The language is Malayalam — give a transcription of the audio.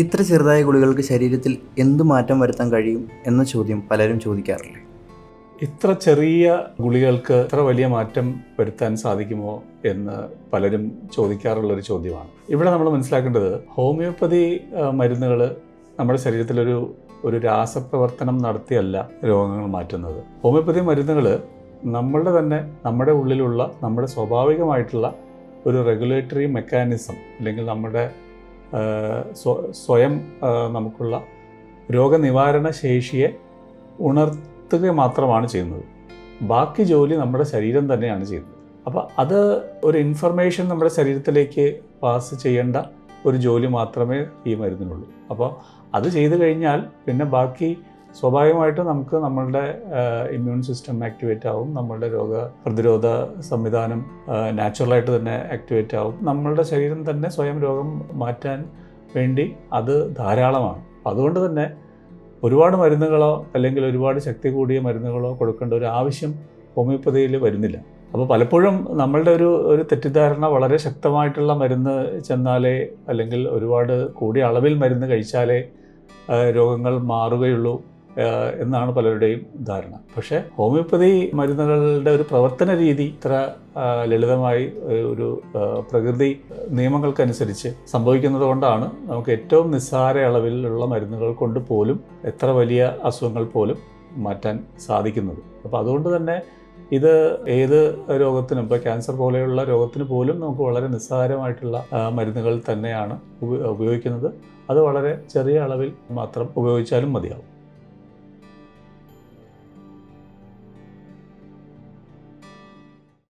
ഇത്ര ചെറുതായ ഗുളികൾക്ക് ശരീരത്തിൽ എന്ത് മാറ്റം വരുത്താൻ കഴിയും എന്ന ചോദ്യം പലരും ചോദിക്കാറില്ലേ? ഇത്ര ചെറിയ ഗുളികൾക്ക് ഇത്ര വലിയ മാറ്റം വരുത്താൻ സാധിക്കുമോ എന്ന് പലരും ചോദിക്കാറുള്ളൊരു ചോദ്യമാണ്. ഇവിടെ നമ്മൾ മനസ്സിലാക്കേണ്ടത് ഹോമിയോപ്പതി മരുന്നുകൾ നമ്മുടെ ശരീരത്തിലൊരു രാസപ്രവർത്തനം നടത്തിയല്ല രോഗങ്ങൾ മാറ്റുന്നത്. ഹോമിയോപ്പതി മരുന്നുകൾ നമ്മുടെ ഉള്ളിലുള്ള നമ്മുടെ സ്വാഭാവികമായിട്ടുള്ള ഒരു റെഗുലേറ്ററി മെക്കാനിസം അല്ലെങ്കിൽ നമ്മുടെ സ്വയം നമുക്കുള്ള രോഗനിവാരണ ശേഷിയെ ഉണർത്തുക മാത്രമാണ് ചെയ്യുന്നത്. ബാക്കി ജോലി നമ്മുടെ ശരീരം തന്നെയാണ് ചെയ്യുന്നത്. അപ്പോൾ അത് ഒരു ഇൻഫർമേഷൻ നമ്മുടെ ശരീരത്തിലേക്ക് പാസ് ചെയ്യേണ്ട ഒരു ജോലി മാത്രമേ ഈ മരുന്നിനുള്ളൂ. അപ്പോൾ അത് ചെയ്തു കഴിഞ്ഞാൽ പിന്നെ ബാക്കി സ്വാഭാവികമായിട്ടും നമുക്ക് നമ്മളുടെ ഇമ്മ്യൂൺ സിസ്റ്റം ആക്ടിവേറ്റ് ആവും, നമ്മളുടെ രോഗപ്രതിരോധ സംവിധാനം നാച്ചുറലായിട്ട് തന്നെ ആക്ടിവേറ്റ് ആവും. നമ്മളുടെ ശരീരം തന്നെ സ്വയം രോഗം മാറ്റാൻ വേണ്ടി അത് ധാരാളമാണ്. അതുകൊണ്ട് തന്നെ ഒരുപാട് മരുന്നുകളോ അല്ലെങ്കിൽ ഒരുപാട് ശക്തി കൂടിയ മരുന്നുകളോ കൊടുക്കേണ്ട ഒരു ആവശ്യം ഹോമിയോപ്പതിയിൽ വരുന്നില്ല. അപ്പോൾ പലപ്പോഴും നമ്മളുടെ ഒരു തെറ്റിദ്ധാരണ വളരെ ശക്തമായിട്ടുള്ള മരുന്ന് ചെന്നാലേ അല്ലെങ്കിൽ ഒരുപാട് കൂടിയ അളവിൽ മരുന്ന് കഴിച്ചാലേ രോഗങ്ങൾ മാറുകയുള്ളൂ എന്നാണ് പലരുടെയും ധാരണ. പക്ഷേ ഹോമിയോപ്പതി മരുന്നുകളുടെ ഒരു പ്രവർത്തന രീതി ഇത്ര ലളിതമായി ഒരു പ്രകൃതി നിയമങ്ങൾക്കനുസരിച്ച് സംഭവിക്കുന്നത് കൊണ്ടാണ് നമുക്ക് ഏറ്റവും നിസ്സാര അളവിലുള്ള മരുന്നുകൾ കൊണ്ട് പോലും എത്ര വലിയ അസുഖങ്ങൾ പോലും മാറ്റാൻ സാധിക്കുന്നത്. അപ്പോൾ അതുകൊണ്ട് തന്നെ ഇത് ഏത് രോഗത്തിനും, ഇപ്പോൾ ക്യാൻസർ പോലെയുള്ള രോഗത്തിന് പോലും നമുക്ക് വളരെ നിസ്സാരമായിട്ടുള്ള മരുന്നുകൾ തന്നെയാണ് ഉപയോഗിക്കുന്നത്. അത് വളരെ ചെറിയ അളവിൽ മാത്രം ഉപയോഗിച്ചാലും മതിയാവും.